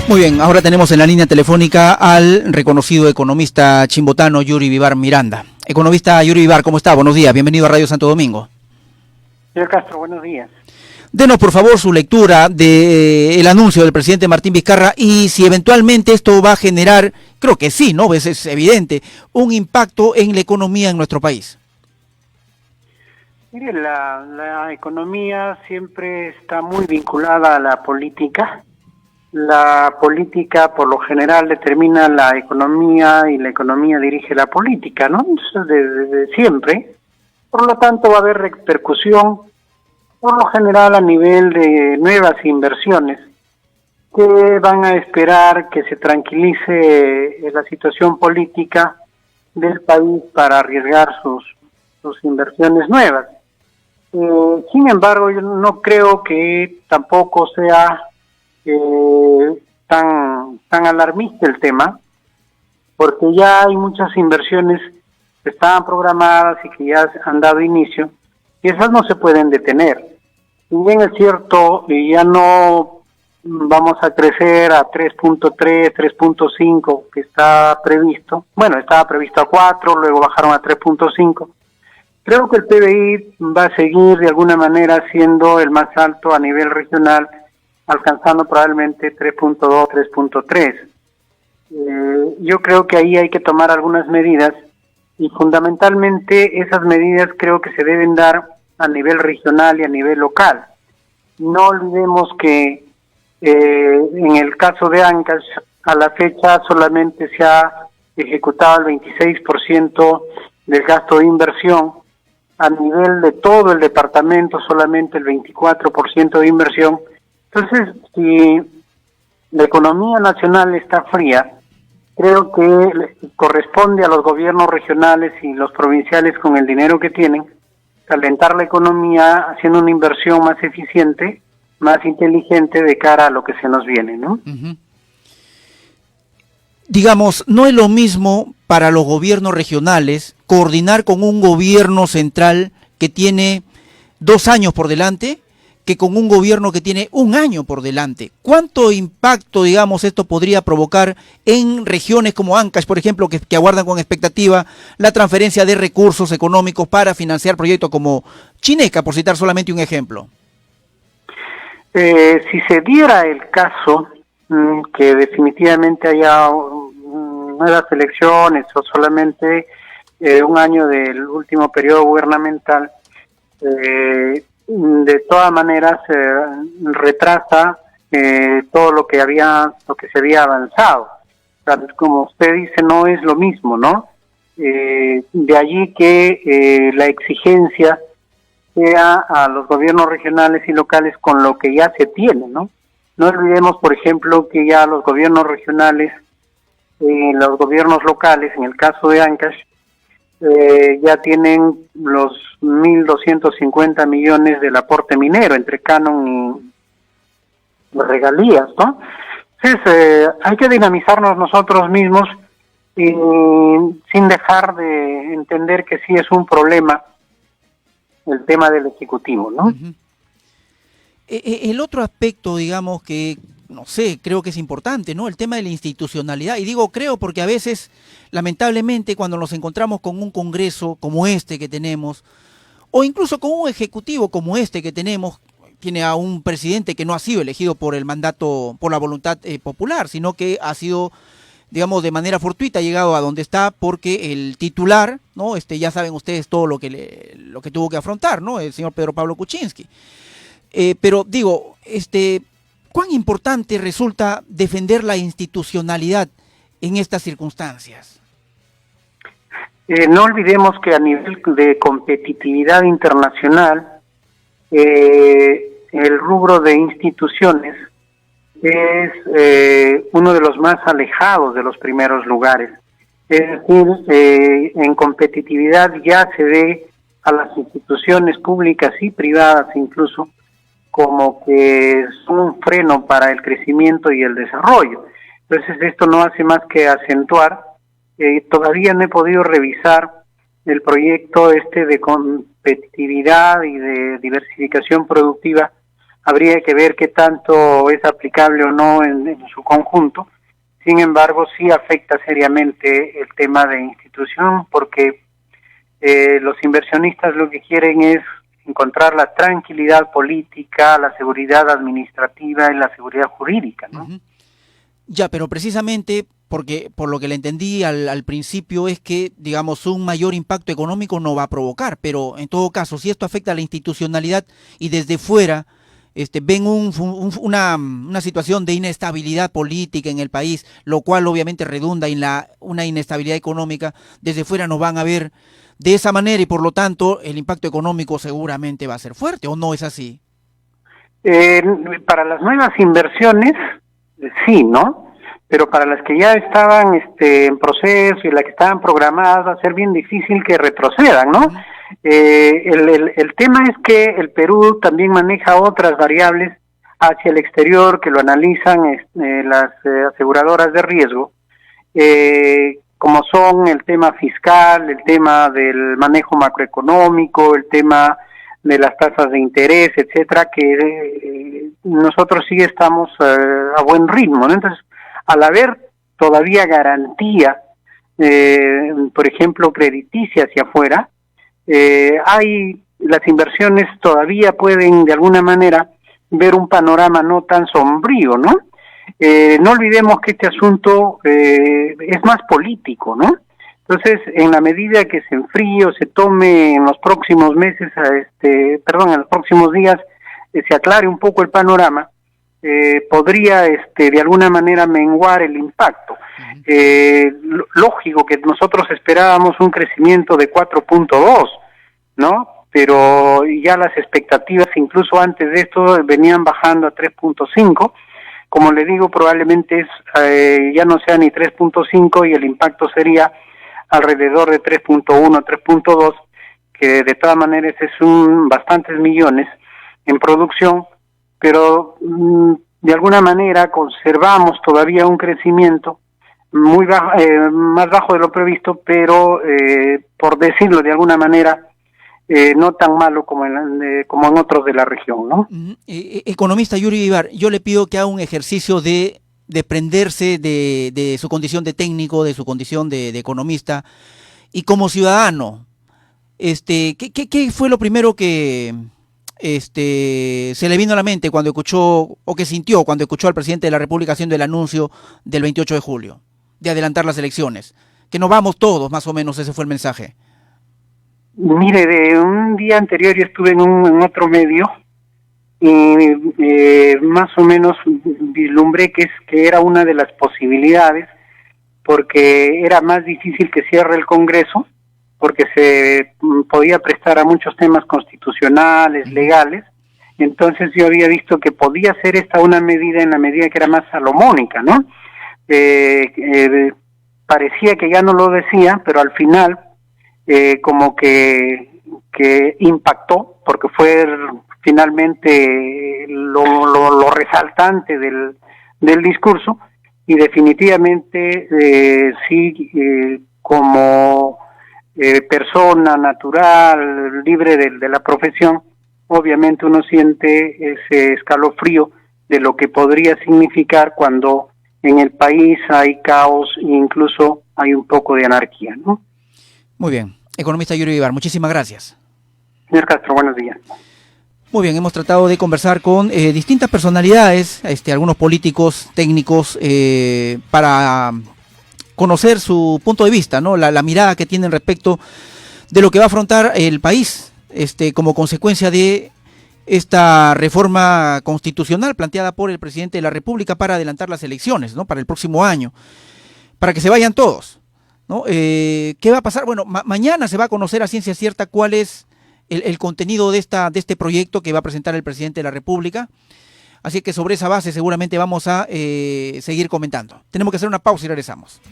Muy bien, ahora tenemos en la línea telefónica al reconocido economista chimbotano Yuri Vivar Miranda. Economista Yuri Vivar, ¿cómo está? Buenos días, bienvenido a Radio Santo Domingo. Señor Castro, buenos días. Denos por favor su lectura del anuncio del presidente Martín Vizcarra y si eventualmente esto va a generar, creo que sí, ¿no? Es evidente, un impacto en la economía en nuestro país. Mire, la economía siempre está muy vinculada a la política. La política, por lo general, determina la economía y la economía dirige la política, ¿no? Eso desde siempre. Por lo tanto, va a haber repercusión, por lo general, a nivel de nuevas inversiones que van a esperar que se tranquilice la situación política del país para arriesgar sus inversiones nuevas. Sin embargo, yo no creo que tampoco sea tan alarmista el tema, porque ya hay muchas inversiones que estaban programadas y que ya han dado inicio, y esas no se pueden detener. Si bien es cierto, ya no vamos a crecer a 3.3, 3.5 que está previsto, bueno, estaba previsto a 4, luego bajaron a 3.5. Creo que el PBI va a seguir de alguna manera siendo el más alto a nivel regional, alcanzando probablemente 3.2, 3.3. Yo creo que ahí hay que tomar algunas medidas y fundamentalmente esas medidas creo que se deben dar a nivel regional y a nivel local. No olvidemos que en el caso de Ancash, a la fecha solamente se ha ejecutado el 26% del gasto de inversión. A nivel de todo el departamento solamente el 24% de inversión. Entonces, si la economía nacional está fría, creo que corresponde a los gobiernos regionales y los provinciales con el dinero que tienen, calentar la economía haciendo una inversión más eficiente, más inteligente de cara a lo que se nos viene, ¿no? Uh-huh. Digamos, no es lo mismo para los gobiernos regionales coordinar con un gobierno central que tiene 2 años por delante que con un gobierno que tiene 1 año por delante. ¿Cuánto impacto, digamos, esto podría provocar en regiones como Ancash, por ejemplo, que aguardan con expectativa la transferencia de recursos económicos para financiar proyectos como Chineca, por citar solamente un ejemplo? Si se diera el caso que definitivamente haya nuevas elecciones o solamente 1 año del último periodo gubernamental, de todas maneras retrasa todo lo que se había avanzado. O sea, como usted dice, no es lo mismo, ¿no? De allí que la exigencia sea a los gobiernos regionales y locales con lo que ya se tiene, ¿no? No olvidemos, por ejemplo, que ya los gobiernos regionales y los gobiernos locales, en el caso de Ancash, ya tienen los 1.250 millones del aporte minero entre canon y regalías, ¿no? Entonces, hay que dinamizarnos nosotros mismos y sin dejar de entender que sí es un problema el tema del Ejecutivo, ¿no? Uh-huh. El otro aspecto, digamos, que, no sé, creo que es importante, ¿no? El tema de la institucionalidad. Y digo creo porque a veces, lamentablemente, cuando nos encontramos con un Congreso como este que tenemos, o incluso con un Ejecutivo como este que tenemos, tiene a un presidente que no ha sido elegido por el mandato, por la voluntad popular, sino que ha sido, digamos, de manera fortuita llegado a donde está porque el titular, ¿no? Ya saben ustedes todo lo que tuvo que afrontar, ¿no? El señor Pedro Pablo Kuczynski. Pero digo, ¿cuán importante resulta defender la institucionalidad en estas circunstancias? No olvidemos que a nivel de competitividad internacional, el rubro de instituciones es uno de los más alejados de los primeros lugares. Es decir, en competitividad ya se ve a las instituciones públicas y privadas incluso como que son un freno para el crecimiento y el desarrollo. Entonces esto no hace más que acentuar. Todavía no he podido revisar el proyecto de competitividad y de diversificación productiva habría que ver qué tanto es aplicable o no en su conjunto. Sin embargo, sí afecta seriamente el tema de institución, porque los inversionistas lo que quieren es encontrar la tranquilidad política, la seguridad administrativa y la seguridad jurídica, ¿no? Uh-huh. Ya, pero precisamente porque por lo que le entendí al principio es que, digamos, un mayor impacto económico no va a provocar, pero en todo caso, si esto afecta a la institucionalidad y desde fuera ven una situación de inestabilidad política en el país, lo cual obviamente redunda en una inestabilidad económica, desde fuera nos van a ver de esa manera y por lo tanto el impacto económico seguramente va a ser fuerte, ¿o no es así? Para las nuevas inversiones, sí, ¿no? Pero para las que ya estaban en proceso y las que estaban programadas va a ser bien difícil que retrocedan, ¿no? El tema es que el Perú también maneja otras variables hacia el exterior que lo analizan las aseguradoras de riesgo, como son el tema fiscal, el tema del manejo macroeconómico, el tema de las tasas de interés, etcétera, que nosotros sí estamos a buen ritmo, ¿no? Entonces, al haber todavía garantía, por ejemplo, crediticia hacia afuera, las inversiones todavía pueden de alguna manera ver un panorama no tan sombrío, ¿no? No olvidemos que este asunto es más político, ¿no? Entonces, en la medida que se enfríe o se tome en los próximos meses, en los próximos días, se aclare un poco el panorama, podría de alguna manera menguar el impacto. Lógico que nosotros esperábamos un crecimiento de 4.2, ¿no? Pero ya las expectativas, incluso antes de esto, venían bajando a 3.5. Como le digo, probablemente ya no sea ni 3.5 y el impacto sería alrededor de 3.1, 3.2, que de todas maneras es bastantes millones en producción, pero de alguna manera conservamos todavía un crecimiento muy bajo, más bajo de lo previsto, pero por decirlo de alguna manera, no tan malo como en otros de la región, ¿no? Economista Yuri Vivar, yo le pido que haga un ejercicio de desprenderse de su condición de técnico, de su condición de economista, y como ciudadano, ¿qué fue lo primero que se le vino a la mente cuando escuchó, o que sintió cuando escuchó al presidente de la República haciendo el anuncio del 28 de julio, de adelantar las elecciones? Que nos vamos todos, más o menos, ese fue el mensaje. Mire, de un día anterior yo estuve en otro medio y más o menos vislumbré que era una de las posibilidades, porque era más difícil que cierre el Congreso, porque se podía prestar a muchos temas constitucionales, legales. Entonces yo había visto que podía ser esta una medida en la medida que era más salomónica, ¿no? Parecía que ya no lo decía, pero al final como que impactó, porque fue finalmente lo resaltante del discurso, y definitivamente como persona natural, libre de la profesión, obviamente uno siente ese escalofrío de lo que podría significar cuando en el país hay caos e incluso hay un poco de anarquía, ¿no? Muy bien. Economista Yuri Vivar, muchísimas gracias. Señor Castro, buenos días. Muy bien, hemos tratado de conversar con distintas personalidades, algunos políticos, técnicos, para conocer su punto de vista, ¿no? La mirada que tienen respecto de lo que va a afrontar el país, como consecuencia de esta reforma constitucional planteada por el presidente de la República para adelantar las elecciones, ¿no? Para el próximo año, para que se vayan todos, ¿no? ¿Qué va a pasar? Bueno, mañana se va a conocer a ciencia cierta cuál es el contenido de este proyecto que va a presentar el presidente de la República. Así que sobre esa base seguramente vamos a seguir comentando. Tenemos que hacer una pausa y regresamos.